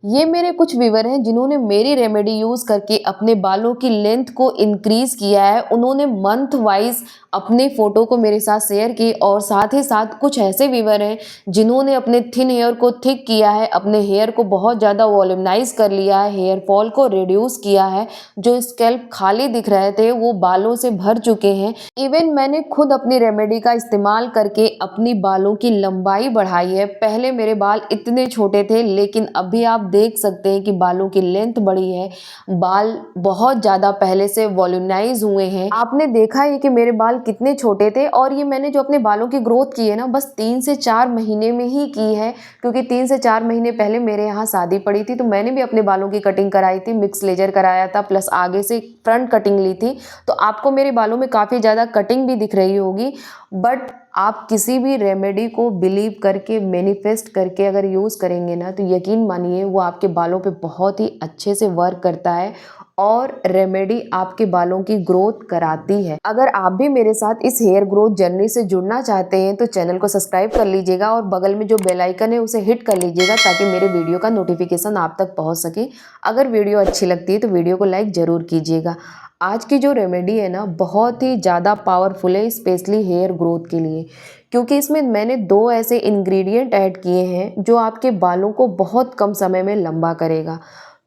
ये मेरे कुछ व्यूअर हैं जिन्होंने मेरी रेमेडी यूज़ करके अपने बालों की लेंथ को इंक्रीज़ किया है। उन्होंने मंथ वाइज़ अपने फ़ोटो को मेरे साथ शेयर की और साथ ही साथ कुछ ऐसे व्यूअर हैं जिन्होंने अपने थिन हेयर को थिक किया है, अपने हेयर को बहुत ज़्यादा वॉल्यूमनाइज़ कर लिया है, हेयर फॉल को रिड्यूस किया है। जो स्कैल्प खाली दिख रहे थे वो बालों से भर चुके हैं। इवन मैंने खुद अपनी रेमेडी का इस्तेमाल करके अपनी बालों की लंबाई बढ़ाई है। पहले मेरे बाल इतने छोटे थे लेकिन अभी आप देख सकते हैं कि बालों की लेंथ बढ़ी है, बाल बहुत ज़्यादा पहले से वॉल्यूमाइज हुए हैं। आपने देखा है कि मेरे बाल कितने छोटे थे और ये मैंने जो अपने बालों की ग्रोथ की है ना, बस 3 से 4 महीने में ही की है, क्योंकि 3 से 4 महीने पहले मेरे यहाँ शादी पड़ी थी तो मैंने भी अपने बालों की कटिंग कराई थी, मिक्स लेजर कराया था, प्लस आगे से फ्रंट कटिंग ली थी। तो आपको मेरे बालों में काफ़ी ज़्यादा कटिंग भी दिख रही होगी। बट आप किसी भी रेमेडी को बिलीव करके, मैनिफेस्ट करके अगर यूज़ करेंगे ना, तो यकीन मानिए वो आपके बालों पे बहुत ही अच्छे से वर्क करता है और रेमेडी आपके बालों की ग्रोथ कराती है। अगर आप भी मेरे साथ इस हेयर ग्रोथ जर्नी से जुड़ना चाहते हैं तो चैनल को सब्सक्राइब कर लीजिएगा और बगल में जो बेल आइकन है उसे हिट कर लीजिएगा ताकि मेरे वीडियो का नोटिफिकेशन आप तक पहुंच सके। अगर वीडियो अच्छी लगती है तो वीडियो को लाइक ज़रूर कीजिएगा। आज की जो रेमेडी है ना, बहुत ही ज़्यादा पावरफुल है, स्पेशली हेयर ग्रोथ के लिए, क्योंकि इसमें मैंने 2 ऐसे इंग्रेडिएंट ऐड किए हैं जो आपके बालों को बहुत कम समय में लंबा करेगा।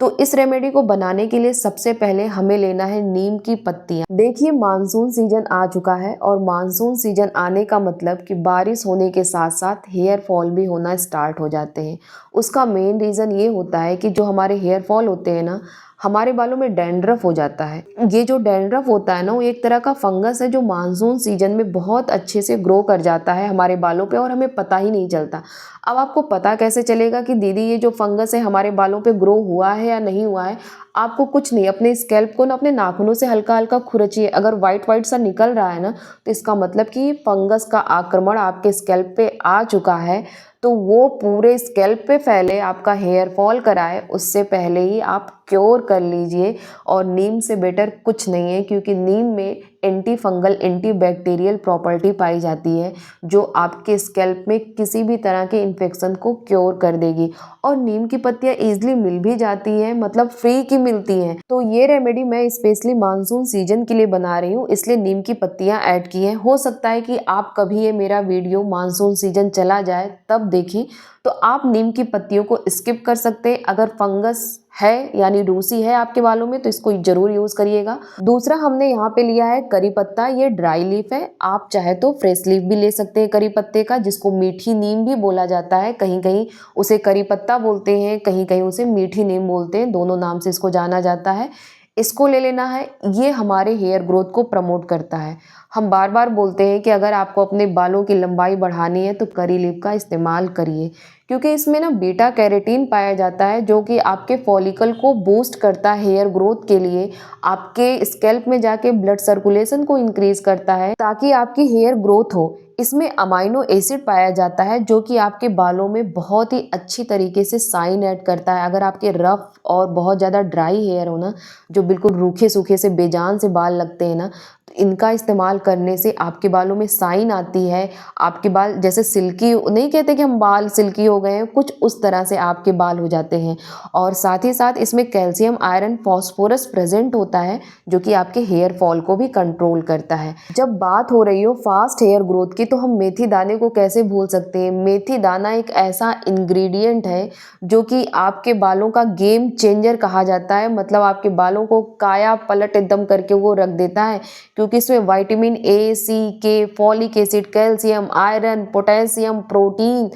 तो इस रेमेडी को बनाने के लिए सबसे पहले हमें लेना है नीम की पत्तियां। देखिए मानसून सीजन आ चुका है और मानसून सीजन आने का मतलब कि बारिश होने के साथ साथ हेयर फॉल भी होना स्टार्ट हो जाते हैं। उसका मेन रीज़न ये होता है कि जो हमारे हेयर फॉल होते हैं ना, हमारे बालों में डैंड्रफ हो जाता है। ये जो डैंड्रफ होता है ना, वो एक तरह का फंगस है जो मानसून सीजन में बहुत अच्छे से ग्रो कर जाता है हमारे बालों पे और हमें पता ही नहीं चलता। अब आपको पता कैसे चलेगा कि दीदी ये जो फंगस है हमारे बालों पे ग्रो हुआ है या नहीं हुआ है? आपको कुछ नहीं, अपने स्कैल्प को ना अपने नाखूनों से हल्का हल्का खुरचिए। अगर वाइट वाइट सा निकल रहा है ना, तो इसका मतलब कि फंगस का आक्रमण आपके स्कैल्प पे आ चुका है। तो वो पूरे स्कैल्प पे फैले, आपका हेयर फॉल कराए, उससे पहले ही आप क्योर कर लीजिए। और नीम से बेटर कुछ नहीं है, क्योंकि नीम में anti fungal, anti bacterial property पाई जाती है जो आपके स्कैल्प में किसी भी तरह के इन्फेक्शन को क्योर कर देगी। और नीम की पत्तियां ईजिली मिल भी जाती हैं, मतलब फ्री की मिलती हैं। तो ये रेमेडी मैं स्पेशली मानसून सीजन के लिए बना रही हूँ, इसलिए नीम की पत्तियां ऐड की हैं। हो सकता है कि आप कभी ये मेरा वीडियो मानसून सीजन चला जाए तब देखें, तो आप नीम की पत्तियों को स्किप कर सकते हैं। अगर फंगस है यानी रूसी है आपके बालों में तो इसको जरूर यूज करिएगा। दूसरा हमने यहाँ पे लिया है करी पत्ता। ये ड्राई लीफ है, आप चाहे तो फ्रेश लीफ भी ले सकते हैं करी पत्ते का, जिसको मीठी नीम भी बोला जाता है। कहीं कहीं उसे करी पत्ता बोलते हैं, कहीं कहीं उसे मीठी नीम बोलते हैं, दोनों नाम से इसको जाना जाता है। इसको ले लेना है। ये हमारे हेयर ग्रोथ को प्रमोट करता है। हम बार बार बोलते हैं कि अगर आपको अपने बालों की लंबाई बढ़ानी है तो करी लीफ का इस्तेमाल करिए, क्योंकि इसमें ना बीटा कैरोटीन पाया जाता है जो कि आपके फॉलिकल को बूस्ट करता है हेयर ग्रोथ के लिए, आपके स्कैल्प में जाके ब्लड सर्कुलेशन को इंक्रीज करता है ताकि आपकी हेयर ग्रोथ हो। इसमें अमाइनो एसिड पाया जाता है जो कि आपके बालों में बहुत ही अच्छी तरीके से शाइन ऐड करता है। अगर आपके रफ और बहुत ज़्यादा ड्राई हेयर हो ना, जो बिल्कुल रूखे सूखे से बेजान से बाल लगते हैं ना, तो इनका इस्तेमाल करने से आपके बालों में शाइन आती है। आपके बाल जैसे सिल्की, नहीं कहते कि हम बाल सिल्की हो गए हैं, कुछ उस तरह से आपके बाल हो जाते हैं। और साथ ही साथ इसमें कैल्शियम, आयरन, फॉस्फोरस प्रेजेंट होता है जो कि आपके हेयर फॉल को भी कंट्रोल करता है। जब बात हो रही हो फास्ट हेयर ग्रोथ की तो हम मेथी दाने को कैसे भूल सकते हैं। मेथी दाना एक ऐसा इंग्रेडिएंट है जो कि आपके बालों का गेम चेंजर कहा जाता है, मतलब आपके बालों को काया पलट एकदम करके वो रख देता है, क्योंकि इसमें विटामिन ए, सी, के, folic acid, calcium, iron, potassium, protein,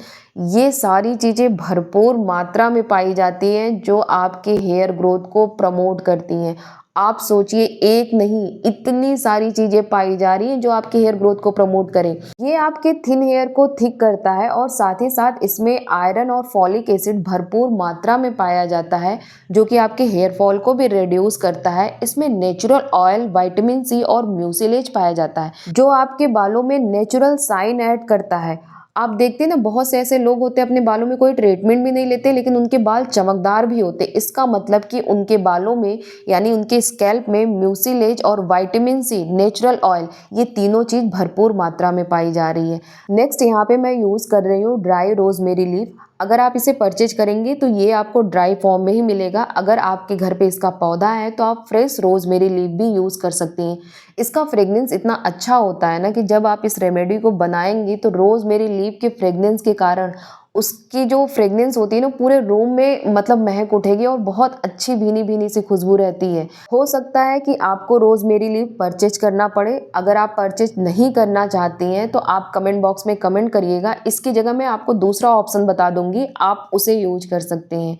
ये सारी चीज़ें भरपूर मात्रा में पाई जाती हैं जो आपके हेयर ग्रोथ को प्रमोट करती हैं। आप सोचिए, एक नहीं इतनी सारी चीज़ें पाई जा रही हैं जो आपके हेयर ग्रोथ को प्रमोट करें। ये आपके थिन हेयर को थिक करता है और साथ ही साथ इसमें आयरन और फॉलिक एसिड भरपूर मात्रा में पाया जाता है जो कि आपके हेयर फॉल को भी रिड्यूस करता है। इसमें नेचुरल ऑयल, विटामिन सी और म्यूसिलेज पाया जाता है जो आपके बालों में नेचुरल शाइन ऐड करता है। आप देखते हैं ना, बहुत से ऐसे लोग होते हैं अपने बालों में कोई ट्रीटमेंट भी नहीं लेते लेकिन उनके बाल चमकदार भी होते। इसका मतलब कि उनके बालों में यानी उनके स्कैल्प में म्यूसिलेज और विटामिन सी, नेचुरल ऑयल, ये तीनों चीज़ भरपूर मात्रा में पाई जा रही है। नेक्स्ट यहाँ पे मैं यूज़ कर रही हूँ ड्राई रोजमेरी लीफ। अगर आप इसे परचेज करेंगे तो ये आपको ड्राई फॉर्म में ही मिलेगा। अगर आपके घर पे इसका पौधा है तो आप फ्रेश रोज़मेरी लीफ भी यूज़ कर सकती हैं। इसका फ्रेग्रेंस इतना अच्छा होता है ना कि जब आप इस रेमेडी को बनाएंगी तो रोज़मेरी लीफ के फ्रेग्रेंस के कारण उसकी जो फ्रेग्रेंस होती है ना पूरे रूम में मतलब महक उठेगी और बहुत अच्छी भीनी भीनी सी खुशबू रहती है। हो सकता है कि आपको रोज़मेरी लीफ परचेज करना पड़े। अगर आप परचेज नहीं करना चाहती हैं तो आप कमेंट बॉक्स में कमेंट करिएगा। इसकी जगह मैं आपको दूसरा ऑप्शन बता दूंगी, आप उसे यूज कर सकते हैं।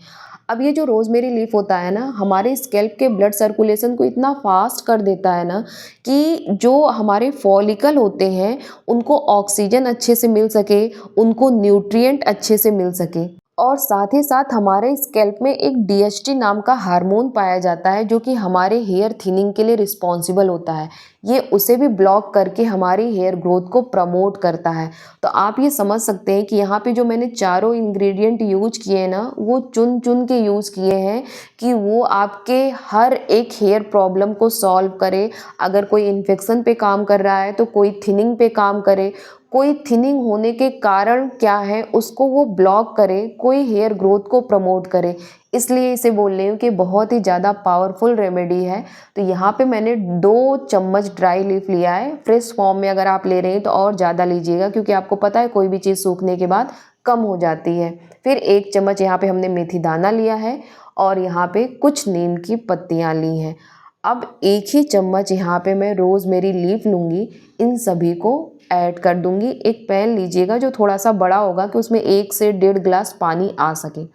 अब ये जो रोज़मेरी लीफ होता है ना हमारे स्कैल्प के ब्लड सर्कुलेशन को इतना फास्ट कर देता है ना कि जो हमारे फॉलिकल होते हैं उनको ऑक्सीजन अच्छे से मिल सके, उनको न्यूट्रिएंट अच्छे से मिल सके। और साथ ही साथ हमारे स्कैल्प में एक डीएचटी नाम का हार्मोन पाया जाता है जो कि हमारे हेयर थिनिंग के लिए रिस्पॉन्सिबल होता है। ये उसे भी ब्लॉक करके हमारी हेयर ग्रोथ को प्रमोट करता है। तो आप ये समझ सकते हैं कि यहाँ पे जो मैंने चारों इंग्रेडिएंट यूज किए हैं ना वो चुन चुन के यूज़ किए हैं कि वो आपके हर एक हेयर प्रॉब्लम को सॉल्व करे। अगर कोई इन्फेक्शन पे काम कर रहा है तो कोई थिनिंग पे काम करे, कोई थिनिंग होने के कारण क्या है उसको वो ब्लॉक करे, कोई हेयर ग्रोथ को प्रमोट करे। इसलिए इसे बोल रही हूँ कि बहुत ही ज़्यादा पावरफुल रेमेडी है। तो यहाँ पे मैंने 2 चम्मच ड्राई लीफ लिया है। फ्रेश फॉर्म में अगर आप ले रहे हैं तो और ज़्यादा लीजिएगा क्योंकि आपको पता है कोई भी चीज़ सूखने के बाद कम हो जाती है। फिर 1 चम्मच यहाँ पे हमने मेथी दाना लिया है और यहाँ पे कुछ नीम की पत्तियाँ ली हैं। अब 1 ही चम्मच यहाँ पे मैं रोज़मेरी लीफ लूँगी, इन सभी को ऐड कर दूँगी। एक पैन लीजिएगा जो थोड़ा सा बड़ा होगा कि उसमें 1 से 1.5 गिलास पानी आ सके।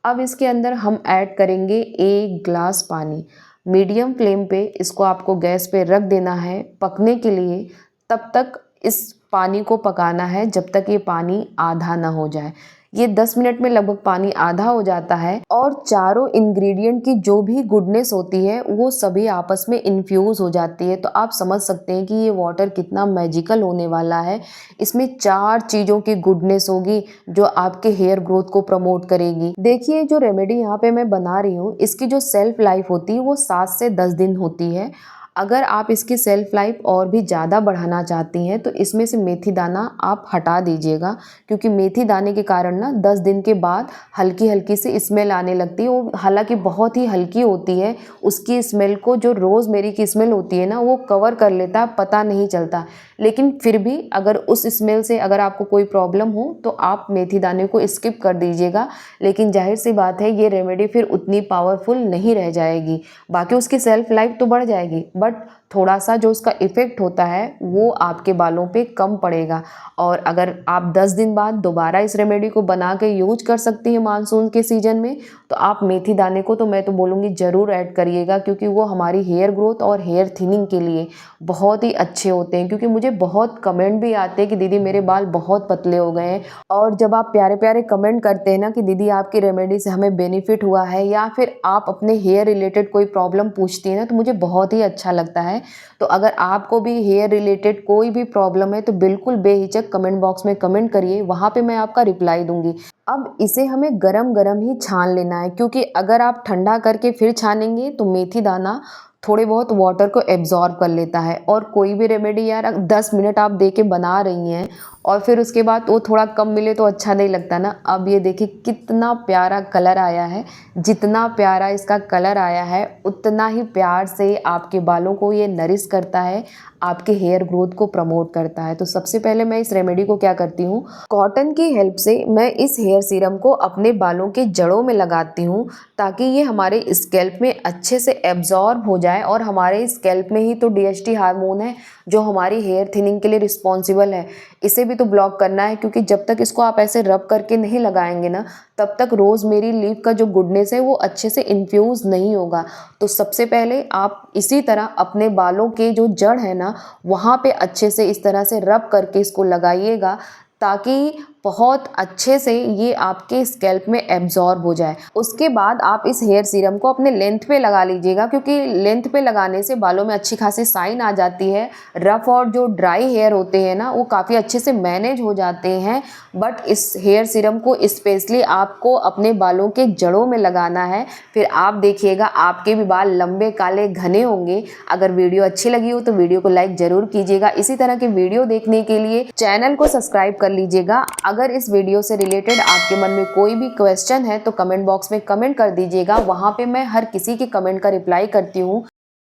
अब इसके अंदर हम ऐड करेंगे 1 गिलास पानी। मीडियम फ्लेम पे इसको आपको गैस पे रख देना है पकने के लिए। तब तक इस पानी को पकाना है जब तक ये पानी आधा ना हो जाए। ये 10 मिनट में लगभग पानी आधा हो जाता है और चारों इंग्रेडिएंट की जो भी गुडनेस होती है वो सभी आपस में इन्फ्यूज़ हो जाती है। तो आप समझ सकते हैं कि ये वाटर कितना मैजिकल होने वाला है। इसमें 4 चीज़ों की गुडनेस होगी जो आपके हेयर ग्रोथ को प्रमोट करेगी। देखिए जो रेमेडी यहाँ पे मैं बना रही हूँ इसकी जो सेल्फ लाइफ होती है वो 7 से 10 दिन होती है। अगर आप इसकी सेल्फ लाइफ और भी ज़्यादा बढ़ाना चाहती हैं तो इसमें से मेथी दाना आप हटा दीजिएगा क्योंकि मेथी दाने के कारण ना 10 दिन के बाद हल्की हल्की सी स्मेल आने लगती है। वो हालांकि बहुत ही हल्की होती है, उसकी स्मेल को जो रोज़मेरी की स्मेल होती है ना वो कवर कर लेता है, पता नहीं चलता। लेकिन फिर भी अगर उस स्मेल से अगर आपको कोई प्रॉब्लम हो तो आप मेथी दाने को स्किप कर दीजिएगा। लेकिन जाहिर सी बात है ये रेमेडी फिर उतनी पावरफुल नहीं रह जाएगी। बाकी उसकी सेल्फ लाइफ तो बढ़ जाएगी बट थोड़ा सा जो उसका इफ़ेक्ट होता है वो आपके बालों पे कम पड़ेगा। और अगर आप 10 दिन बाद दोबारा इस रेमेडी को बना के यूज कर सकती हैं मानसून के सीज़न में तो आप मेथी दाने को तो मैं तो बोलूँगी ज़रूर ऐड करिएगा क्योंकि वो हमारी हेयर ग्रोथ और हेयर थिनिंग के लिए बहुत ही अच्छे होते हैं। क्योंकि मुझे बहुत कमेंट भी आते हैं कि दीदी मेरे बाल बहुत पतले हो गए हैं। और जब आप प्यारे प्यारे कमेंट करते हैं ना कि दीदी आपकी रेमेडी से हमें बेनिफिट हुआ है या फिर आप अपने हेयर रिलेटेड कोई प्रॉब्लम पूछती हैं ना तो मुझे बहुत ही अच्छा लगता है। तो अगर आपको भी हेयर रिलेटेड कोई भी प्रॉब्लम है तो बिल्कुल बेहिचक कमेंट बॉक्स में कमेंट करिए, वहाँ पे मैं आपका रिप्लाई दूंगी। अब इसे हमें गरम गरम ही छान लेना है क्योंकि अगर आप ठंडा करके फिर छानेंगे तो मेथी दाना थोड़े बहुत वाटर को एब्जॉर्ब कर लेता है। और कोई भी रेमेडी यार 10 मिनट आप दे के बना रही हैं और फिर उसके बाद वो थोड़ा कम मिले तो अच्छा नहीं लगता ना। अब ये देखिए कितना प्यारा कलर आया है, जितना प्यारा इसका कलर आया है उतना ही प्यार से आपके बालों को ये नरिश करता है, आपके हेयर ग्रोथ को प्रमोट करता है। तो सबसे पहले मैं इस रेमेडी को क्या करती हूँ, कॉटन की हेल्प से मैं इस हेयर सीरम को अपने बालों के जड़ों में लगाती हूँ ताकि ये हमारे स्कैल्प में अच्छे से एब्जॉर्ब हो जाए। और हमारे स्कैल्प में ही तो डीएचटी हार्मोन है जो हमारी हेयर थिनिंग के लिए रिस्पॉन्सिबल है, इसे भी तो ब्लॉक करना है। क्योंकि जब तक इसको आप ऐसे रब करके नहीं लगाएंगे ना तब तक रोज़मेरी लीफ का जो गुडनेस है वो अच्छे से इन्फ्यूज़ नहीं होगा। तो सबसे पहले आप इसी तरह अपने बालों के जो जड़ है ना वहाँ पे अच्छे से इस तरह से रब करके इसको लगाइएगा ताकि बहुत अच्छे से ये आपके स्कैल्प में एब्जॉर्ब हो जाए। उसके बाद आप इस हेयर सीरम को अपने लेंथ पे लगा लीजिएगा क्योंकि लेंथ पे लगाने से बालों में अच्छी खासी शाइन आ जाती है। रफ और जो ड्राई हेयर होते हैं ना वो काफ़ी अच्छे से मैनेज हो जाते हैं। बट इस हेयर सीरम को स्पेशली आपको अपने बालों के जड़ों में लगाना है। फिर आप देखिएगा आपके भी बाल लंबे काले घने होंगे। अगर वीडियो अच्छी लगी हो तो वीडियो को लाइक ज़रूर कीजिएगा। इसी तरह के वीडियो देखने के लिए चैनल को सब्सक्राइब कर लीजिएगा। अगर इस वीडियो से रिलेटेड आपके मन में कोई भी क्वेश्चन है तो कमेंट बॉक्स में कमेंट कर दीजिएगा, वहाँ पे मैं हर किसी के कमेंट का रिप्लाई करती हूँ।